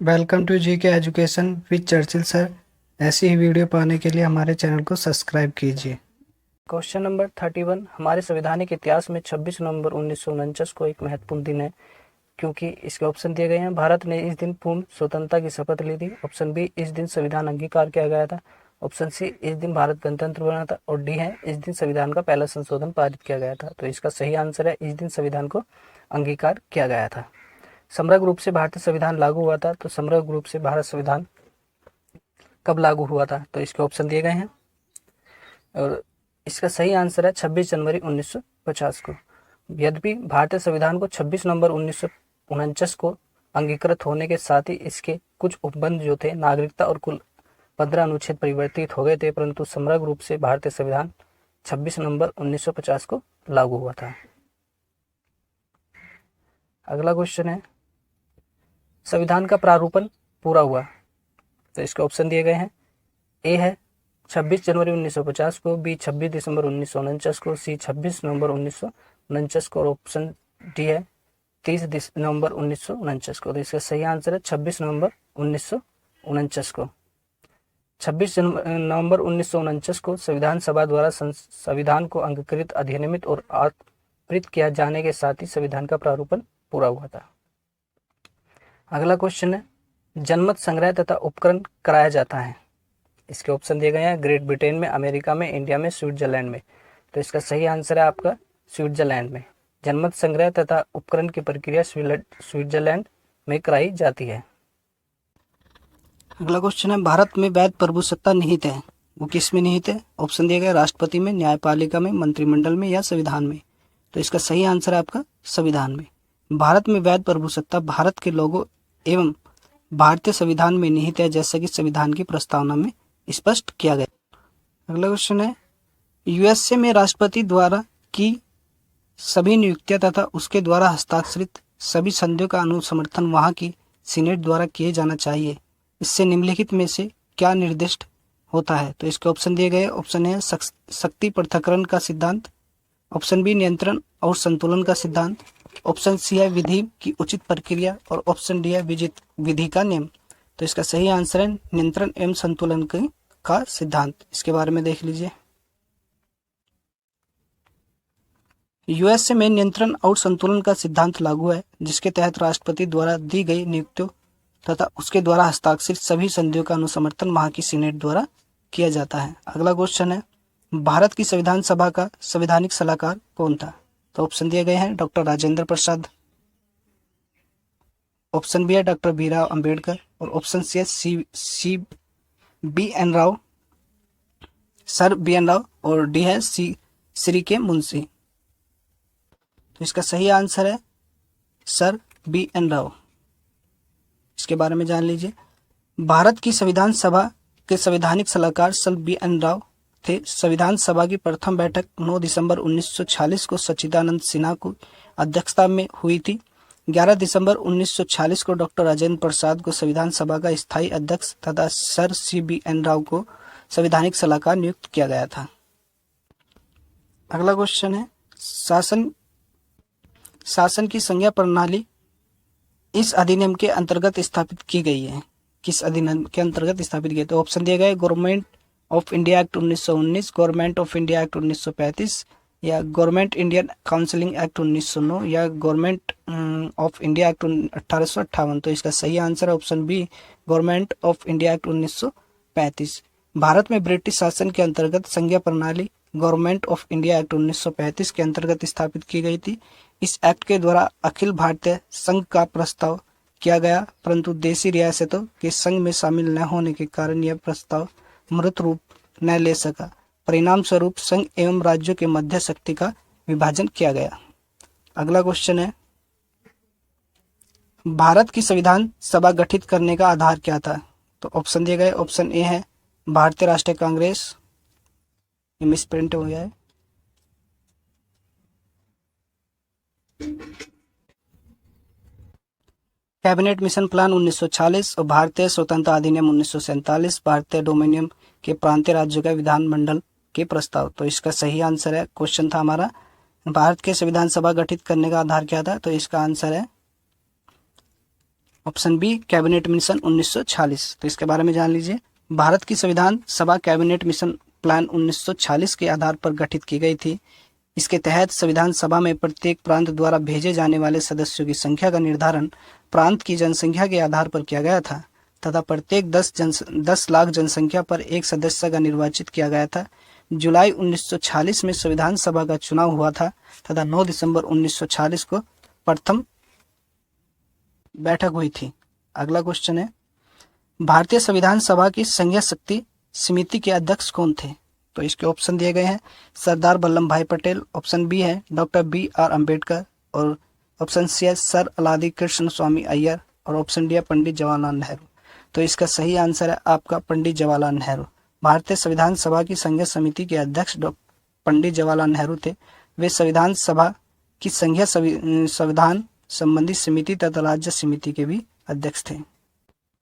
Welcome to जी के education with Churchill sir. ऐसी ही video पाने के लिए हमारे चैनल को सब्सक्राइब कीजिए। Question number 31। हमारे संवैधानिक इतिहास में 26 नवंबर 1949 को एक महत्वपूर्ण दिन है, क्योंकि इसके ऑप्शन दिए गए हैं। भारत ने इस दिन पूर्ण स्वतंत्रता की शपथ ली थी। ऑप्शन बी, इस दिन संविधान अंगीकार किया गया था। ऑप्शन सी, इस दिन भारत गणतंत्र बना था। और डी है, इस दिन संविधान का पहला संशोधन पारित किया गया था। तो इसका सही आंसर है, इस दिन संविधान को अंगीकार किया गया था। समग्र रूप से भारतीय संविधान लागू हुआ था। तो समग्र रूप से भारत संविधान कब लागू हुआ था? तो इसके ऑप्शन दिए गए हैं और इसका सही आंसर है 26 जनवरी 1950 को। यद्यपि भारतीय संविधान को 26 नवंबर 1949 को अंगीकृत होने के साथ ही इसके कुछ उपबंध जो थे, नागरिकता और कुल 15 अनुच्छेद परिवर्तित हो गए थे, परंतु समग्र रूप से भारतीय संविधान 26 नवंबर 1950 को लागू हुआ था। अगला क्वेश्चन है, संविधान का प्रारूपण पूरा हुआ। तो इसके ऑप्शन दिए गए हैं। ए है 26 जनवरी 1950 को, बी 26 दिसंबर 1949 को, सी 26 नवंबर 1949 को और ऑप्शन डी है 30 नवंबर 1949 को। तो इसका सही आंसर है 26 नवंबर 1949 को। 26 नवंबर 1949 को संविधान सभा द्वारा संविधान को अंगीकृत, अधिनियमित और आकृत किया जाने के साथ ही संविधान का प्रारूपण पूरा हुआ था। अगला क्वेश्चन है, जनमत संग्रह तथा उपकरण कराया जाता है। इसके ऑप्शन दिए गए हैं। ग्रेट ब्रिटेन में, अमेरिका में, इंडिया में, स्विट्जरलैंड में। तो इसका सही आंसर है आपका स्विट्जरलैंड में। जनमत संग्रह तथा उपकरण की प्रक्रिया स्विट्जरलैंड में कराई जाती है। अगला क्वेश्चन है, भारत में वैध प्रभुसत्ता निहित है, वो किस में निहित है? ऑप्शन दिए गए, राष्ट्रपति में, न्यायपालिका में, मंत्रिमंडल में या संविधान में। तो इसका सही आंसर है आपका संविधान में। भारत में वैध प्रभुसत्ता भारत के लोगों एवं भारतीय संविधान में निहित है, जैसा कि संविधान की प्रस्तावना में स्पष्ट किया गया। अगला क्वेश्चन है, यूएसए में राष्ट्रपति द्वारा की सभी नियुक्तियां तथा उसके द्वारा हस्ताक्षरित सभी संधियों का अनुसमर्थन वहां की सीनेट द्वारा किए जाना चाहिए। इससे निम्नलिखित में से क्या निर्दिष्ट होता है? तो इसके ऑप्शन दिए गए। ऑप्शन है शक्ति पृथक्करण का सिद्धांत, ऑप्शन बी नियंत्रण और संतुलन का सिद्धांत, ऑप्शन सी है विधि की उचित प्रक्रिया और ऑप्शन डी है विधि का नियम। तो इसका सही आंसर है नियंत्रण एवं संतुलन का सिद्धांत। इसके बारे में देख लीजिए। यूएसए में नियंत्रण और संतुलन का सिद्धांत लागू है, जिसके तहत राष्ट्रपति द्वारा दी गई नियुक्तियों तथा उसके द्वारा हस्ताक्षरित सभी संधियों का अनुसमर्थन वहां की सीनेट द्वारा किया जाता है। अगला क्वेश्चन है, भारत की संविधान सभा का संवैधानिक सलाहकार कौन था? तो ऑप्शन दिए गए हैं। Doctor Rajendra Prasad, option B है डॉक्टर भीमराव अंबेडकर और ऑप्शन सी है C B N Rao, sir B N Rao और डी है श्री के मुंशी। तो इसका सही आंसर है सर बी एन राव। इसके बारे में जान लीजिए। भारत की संविधान सभा के संवैधानिक सलाहकार सर बी एन राव थे। संविधान सभा की प्रथम बैठक 9 दिसंबर 1946 को सच्चिदानंद सिन्हा की अध्यक्षता में हुई थी। 11 दिसंबर 1946 को डॉक्टर राजेंद्र प्रसाद को संविधान सभा का स्थायी अध्यक्ष तथा sir C B N Rao को संवैधानिक सलाहकार नियुक्त किया गया था। अगला क्वेश्चन है, शासन की संज्ञा प्रणाली इस अधिनियम के अंतर्गत स्थापित की गई है। किस अधिनियम के अंतर्गत स्थापित किया? तो ऑप्शन दिए गए। Government of India act 1919, government of India act 1935 या गवर्नमेंट इंडियन काउंसिलिंग एक्ट 1909 या गवर्नमेंट ऑफ इंडिया एक्ट 1858। तो इसका सही आंसर है option B, government of India act 1935। Bharat में ब्रिटिश शासन के अंतर्गत संज्ञा प्रणाली गवर्नमेंट ऑफ इंडिया एक्ट 1935 के अंतर्गत स्थापित की गई थी। इस एक्ट के द्वारा अखिल भारतीय संघ का प्रस्ताव किया गया, परंतु देशी रियासतों के संघ में शामिल न होने के कारण यह प्रस्ताव मूर्त रूप न ले सका। परिणाम स्वरूप संघ एवं राज्यों के मध्य शक्ति का विभाजन किया गया। अगला क्वेश्चन है, भारत की संविधान सभा गठित करने का आधार क्या था? तो ऑप्शन दिए गए। ऑप्शन ए है भारतीय राष्ट्रीय कांग्रेस, ये मिसप्रिंट हो गया है। कैबिनेट मिशन प्लान 1946 और भारतीय स्वतंत्रता अधिनियम 1947, भारतीय डोमिनियन के प्रांतीय राज्यों का विधानमंडल के प्रस्ताव। तो इसका सही आंसर है, क्वेश्चन था हमारा, भारत के संविधान सभा गठित करने का आधार क्या था? तो इसका आंसर है ऑप्शन बी कैबिनेट मिशन 1946। तो इसके बारे में जान लीजिए। भारत की संविधान सभा कैबिनेट मिशन प्लान 1946 के आधार पर गठित की गई थी। इसके तहत संविधान सभा में प्रत्येक प्रांत द्वारा भेजे जाने वाले सदस्यों की संख्या का निर्धारण प्रांत की जनसंख्या के आधार पर किया गया था तथा प्रत्येक 10 लाख जनसंख्या पर एक सदस्य का निर्वाचित किया गया था। जुलाई 1946 में संविधान सभा का चुनाव हुआ था तथा 9 दिसंबर 1946 को प्रथम बैठक हुई थी। अगला क्वेश्चन है, भारतीय संविधान सभा की संघीय शक्ति समिति के अध्यक्ष कौन थे? तो इसके ऑप्शन दिए गए हैं सरदार वल्लभ भाई पटेल, ऑप्शन बी है डॉक्टर BR अम्बेडकर, और ऑप्शन सी है सर अलादी कृष्ण स्वामी अय्यर, और ऑप्शन डी है पंडित जवाहरलाल नेहरू। तो इसका सही आंसर है आपका पंडित जवाहरलाल नेहरू। भारतीय संविधान सभा की संघीय समिति के अध्यक्ष पंडित जवाहरलाल नेहरू थे। वे संविधान सभा की संघीय संविधान संबंधी समिति तथा राज्य समिति के भी अध्यक्ष थे।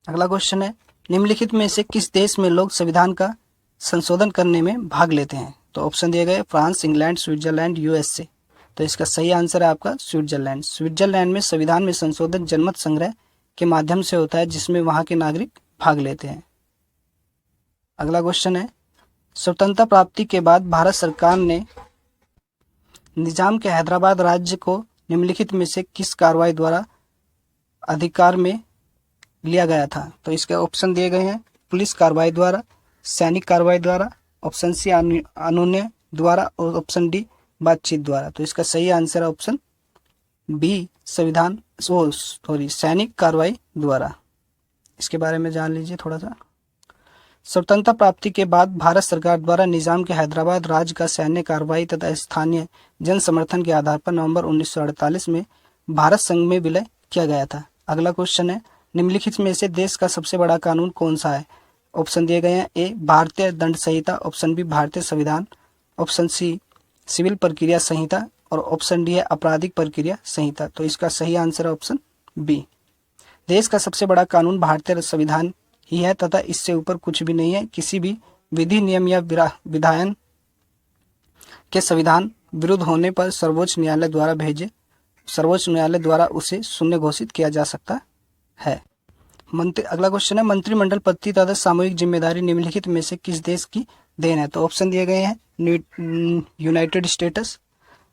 अगला क्वेश्चन है, निम्नलिखित में से किस देश में लोग संविधान का संशोधन करने में भाग लेते हैं? तो ऑप्शन दिए गए फ्रांस, इंग्लैंड, स्विट्जरलैंड, USA। तो इसका सही आंसर है आपका स्विट्जरलैंड। स्विट्जरलैंड में संविधान में संशोधन जनमत संग्रह के माध्यम से होता है जिसमें वहां के नागरिक भाग लेते हैं। अगला क्वेश्चन है, स्वतंत्रता प्राप्ति के बाद भारत सरकार ने निजाम के हैदराबाद राज्य को निम्नलिखित में से किस कार्रवाई द्वारा अधिकार में लिया गया था? तो इसके ऑप्शन दिए गए हैं पुलिस कार्रवाई द्वारा, सैनिक कार्रवाई द्वारा, ऑप्शन सी अनुनय द्वारा, और ऑप्शन डी बातचीत द्वारा। तो इसका सही आंसर है ऑप्शन बी सैनिक कार्रवाई द्वारा। इसके बारे में जान लीजिए थोड़ा सा। स्वतंत्रता प्राप्ति के बाद भारत सरकार द्वारा निजाम के हैदराबाद राज्य का सैन्य कार्रवाई तथा स्थानीय जन समर्थन के आधार पर नवंबर 1948 में भारत संघ में विलय किया गया था। अगला क्वेश्चन है, निम्नलिखित में से देश का सबसे बड़ा कानून कौन सा है? ऑप्शन दिए गए हैं ए भारतीय दंड संहिता, ऑप्शन बी भारतीय संविधान, ऑप्शन सी सिविल प्रक्रिया संहिता, और ऑप्शन डी है आपराधिक प्रक्रिया संहिता। तो इसका सही आंसर है ऑप्शन बी। देश का सबसे बड़ा कानून भारतीय संविधान ही है तथा इससे ऊपर कुछ भी नहीं है। किसी भी विधि, नियम या विधायन के संविधान विरुद्ध होने पर सर्वोच्च न्यायालय द्वारा उसे शून्य घोषित किया जा सकता है। अगला क्वेश्चन है, मंत्रिमंडल पद तथा सामूहिक जिम्मेदारी निम्नलिखित में से किस देश की देन है? तो ऑप्शन दिए गए हैं यूनाइटेड स्टेट्स,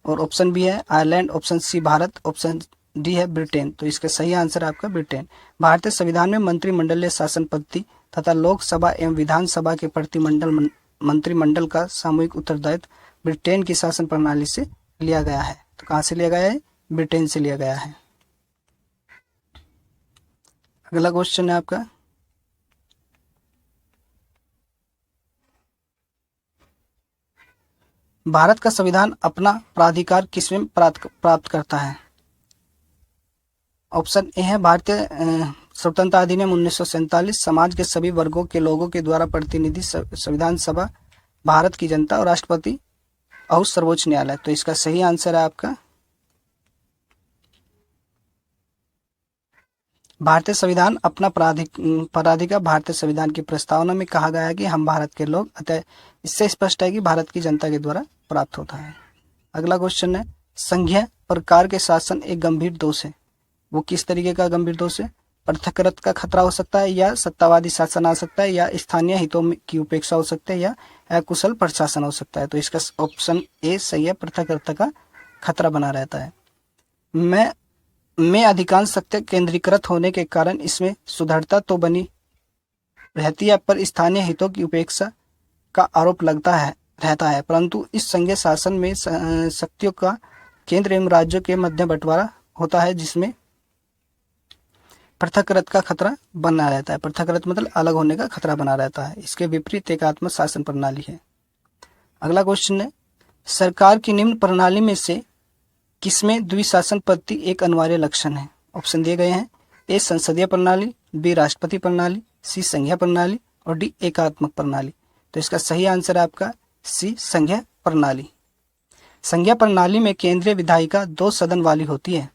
और ऑप्शन बी है Ireland, option C Bharat, option D है ब्रिटेन। तो इसका सही आंसर आपका ब्रिटेन। भारतीय संविधान में मंत्रिमंडलीय शासन पद्धति तथा लोकसभा एवं विधानसभा के मंत्रिमंडल का सामूहिक उत्तरदायित्व ब्रिटेन की शासन प्रणाली से लिया गया है। तो कहाँ से लिया गया है? ब्रिटेन से लिया गया है। अगला क्वेश्चन है आपका, भारत का संविधान अपना प्राधिकार किसमें प्राप्त करता है? ऑप्शन ए है भारतीय स्वतंत्रता अधिनियम 1947, समाज के सभी वर्गों के लोगों के द्वारा प्रतिनिधि संविधान सभा, भारत की जनता, और राष्ट्रपति और सर्वोच्च न्यायालय। तो इसका सही आंसर है आपका भारतीय संविधान अपना प्राधिकार भारतीय संविधान की प्रस्तावना में कहा गया है कि हम भारत के लोग, अतः इससे स्पष्ट है कि भारत की जनता के द्वारा प्राप्त होता है। अगला क्वेश्चन है, संघीय प्रकार के शासन एक गंभीर दोष है। वो किस तरीके का गंभीर दोष है? पृथककृत का खतरा हो सकता है, या सत्तावादी शासन आ सकता है, या स्थानीय हितों की उपेक्षा हो सकता है, या अकुशल प्रशासन हो सकता है। तो इसका ऑप्शन ए सही है, पृथककृत का खतरा बना रहता है। में अधिकांश सत्य केंद्रीकृत होने के कारण इसमें सुदृढ़ता तो बनी रहती है, पर स्थानीय हितों की उपेक्षा का आरोप रहता है, परंतु इस संघीय शासन में शक्तियों का केंद्र एवं राज्यों के मध्य बंटवारा होता है, जिसमें पृथककृत का खतरा बना रहता है। पृथककृत मतलब अलग होने का खतरा बना रहता है। इसके विपरीत एकात्म शासन प्रणाली है। अगला क्वेश्चन है, सरकार की निम्न प्रणाली में से किसमें द्विशासन पद्धति एक अनिवार्य लक्षण है? ऑप्शन दिए गए हैं ए संसदीय प्रणाली, बी राष्ट्रपति प्रणाली, सी संघीय प्रणाली, और डी एकात्मक प्रणाली। तो इसका सही आंसर है आपका सी संघीय प्रणाली। संघीय प्रणाली में केंद्रीय विधायिका 2 सदन वाली होती है।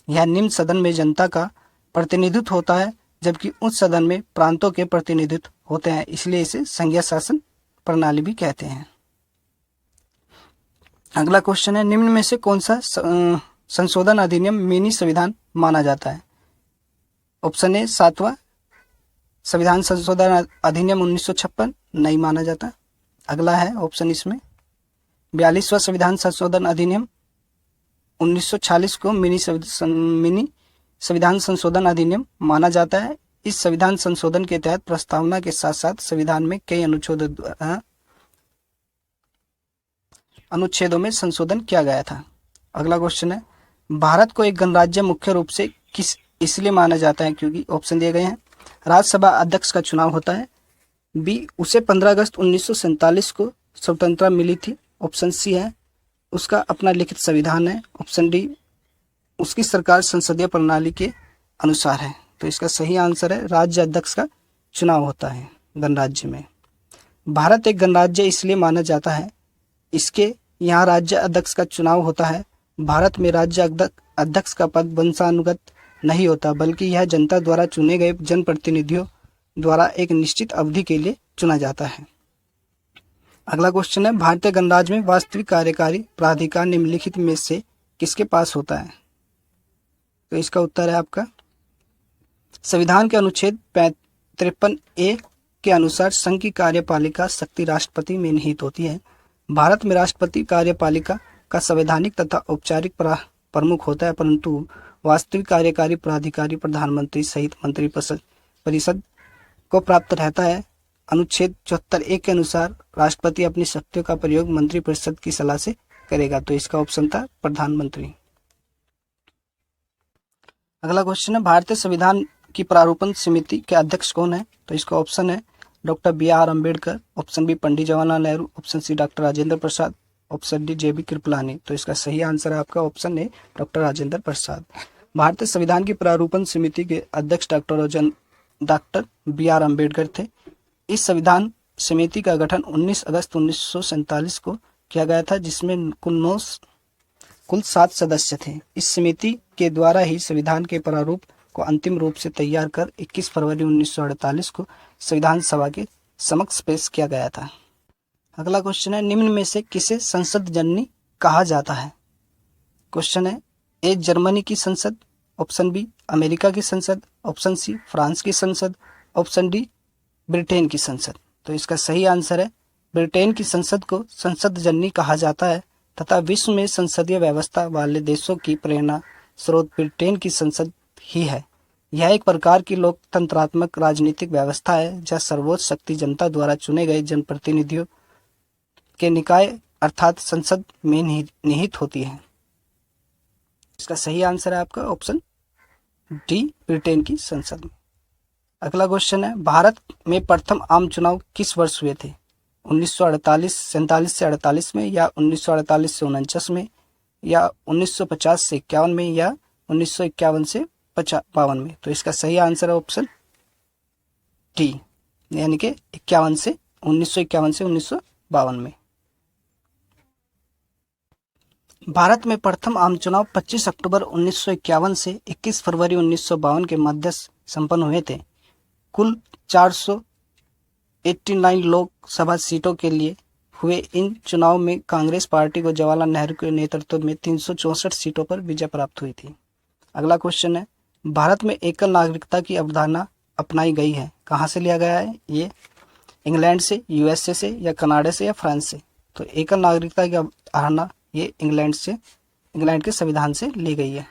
यह निम्न सदन में जनता का प्रतिनिधित्व होता है, जबकि उच्च सदन में प्रांतों के प्रतिनिधित्व होते हैं, इसलिए इसे संघीय शासन प्रणाली भी कहते हैं। अगला क्वेश्चन है, निम्न में से कौन सा संशोधन अधिनियम मिनी संविधान माना जाता है? ऑप्शन ए 7वां संविधान संशोधन अधिनियम 1956 नहीं माना जाता। अगला है ऑप्शन इसमें 42वां संविधान संशोधन अधिनियम 1946 को मिनी संविधान संशोधन अधिनियम माना जाता है। इस संविधान संशोधन के तहत प्रस्तावना के साथ साथ संविधान में कई अनुच्छेदों में संशोधन किया गया था। अगला क्वेश्चन है भारत को एक गणराज्य मुख्य रूप से किस इसलिए माना जाता है क्योंकि ऑप्शन दिए गए हैं राज्यसभा अध्यक्ष का चुनाव होता है, बी उसे 15 अगस्त 1947 को स्वतंत्रता मिली थी, ऑप्शन सी है उसका अपना लिखित संविधान है, ऑप्शन डी उसकी सरकार संसदीय प्रणाली के अनुसार है। तो इसका सही आंसर है राज्य अध्यक्ष का चुनाव होता है गणराज्य में। भारत एक गणराज्य इसलिए माना जाता है इसके यहाँ राज्य अध्यक्ष का चुनाव होता है। भारत में राज्य अध्यक्ष का पद वंशानुगत नहीं होता बल्कि यह जनता द्वारा चुने गए जनप्रतिनिधियों द्वारा एक निश्चित अवधि के लिए चुना जाता है। अगला क्वेश्चन है भारतीय गणराज्य में वास्तविक कार्यकारी प्राधिकार निम्नलिखित में से किसके पास होता है? तो इसका उत्तर है आपका संविधान के अनुच्छेद 53A के अनुसार संघ की कार्यपालिका शक्ति राष्ट्रपति में निहित होती है। भारत में राष्ट्रपति कार्यपालिका का संवैधानिक तथा औपचारिक प्रमुख होता है परंतु वास्तविक कार्यकारी प्राधिकारी प्रधानमंत्री सहित मंत्री परिषद को प्राप्त रहता है। अनुच्छेद 74A के अनुसार राष्ट्रपति अपनी शक्तियों का प्रयोग मंत्री परिषद की सलाह से करेगा। तो इसका ऑप्शन था प्रधानमंत्री। अगला क्वेश्चन है भारतीय संविधान की प्रारूपण समिति के अध्यक्ष कौन है? तो इसका ऑप्शन है doctor BR Ambedkar, option B Pandit Jawaharlal Nehru, option C doctor Rajendra Prasad, option D JB Kripalani. तो इसका सही आंसर है आपका option A doctor Rajendra Prasad. भारतीय संविधान की प्रारूपण समिति के अध्यक्ष डॉक्टर BR अम्बेडकर थे। इस संविधान समिति का गठन 19 अगस्त 1947 को किया गया था जिसमें कुल 7 सदस्य थे। इस समिति के द्वारा ही संविधान के प्रारूप को अंतिम रूप से तैयार कर 21 फरवरी 1948 को संविधान सभा के समक्ष पेश किया गया था। अगला क्वेश्चन है निम्न में से किसे संसद जननी कहा जाता है? क्वेश्चन है ए जर्मनी की संसद, ऑप्शन बी अमेरिका की संसद, ऑप्शन सी फ्रांस की संसद, ऑप्शन डी ब्रिटेन की संसद। तो इसका सही आंसर है ब्रिटेन की संसद को संसद जननी कहा जाता है तथा विश्व में संसदीय व्यवस्था वाले देशों की प्रेरणा स्रोत ब्रिटेन की संसद ही है। यह एक प्रकार की लोकतंत्रात्मक राजनीतिक व्यवस्था है जहाँ सर्वोच्च शक्ति जनता द्वारा चुने गए जनप्रतिनिधियों के निकाय अर्थात संसद में निहित होती है। इसका सही आंसर है आपका ऑप्शन डी ब्रिटेन की संसद में। अगला क्वेश्चन है भारत में प्रथम आम चुनाव किस वर्ष हुए थे? 1947 से 48 में या 1948 से 49 में या 1950 से 51 में या 1951 से 52 में। तो इसका सही आंसर है ऑप्शन डी यानी कि 1951 से 1952 में। भारत में प्रथम आम चुनाव 25 अक्टूबर 1951 से 21 फरवरी 1952 के मध्य संपन्न हुए थे। कुल 489 लोकसभा सीटों के लिए हुए इन चुनाव में कांग्रेस पार्टी को जवाहरलाल नेहरू के नेतृत्व में 364 सीटों पर विजय प्राप्त हुई थी। अगला क्वेश्चन है भारत में एकल नागरिकता की अवधारणा अपनाई गई है, कहाँ से लिया गया है? ये इंग्लैंड से, USA से या कनाडा से या फ्रांस से? तो एकल नागरिकता की अवधारणा ये इंग्लैंड के संविधान से ली गई है।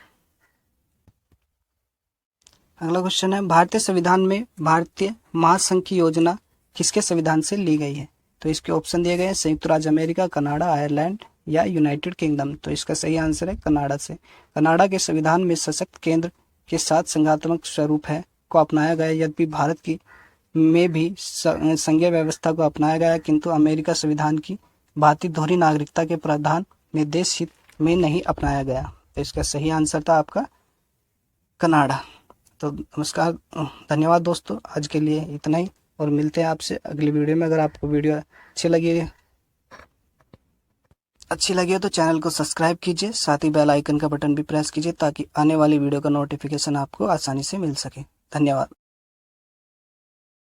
अगला क्वेश्चन है भारतीय संविधान में भारतीय महासंघ की योजना किसके संविधान से ली गई है? तो इसके ऑप्शन दिए गए हैं संयुक्त राज्य अमेरिका, कनाडा, आयरलैंड या यूनाइटेड किंगडम। तो इसका सही आंसर है कनाडा से। कनाडा के संविधान में सशक्त केंद्र के साथ संघात्मक स्वरूप है को अपनाया गया। यद्यपि भारत की में भी संघीय व्यवस्था को अपनाया गया किंतु अमेरिका संविधान की भांति दोहरी नागरिकता के प्रावधान में देश हित में नहीं अपनाया गया। तो इसका सही आंसर था आपका कनाडा। तो नमस्कार, धन्यवाद दोस्तों, आज के लिए इतना ही और मिलते हैं आपसे अगली वीडियो में। अगर आपको वीडियो अच्छी लगी हो तो चैनल को सब्सक्राइब कीजिए, साथ ही बेल आइकन का बटन भी प्रेस कीजिए ताकि आने वाली वीडियो का नोटिफिकेशन आपको आसानी से मिल सके। धन्यवाद।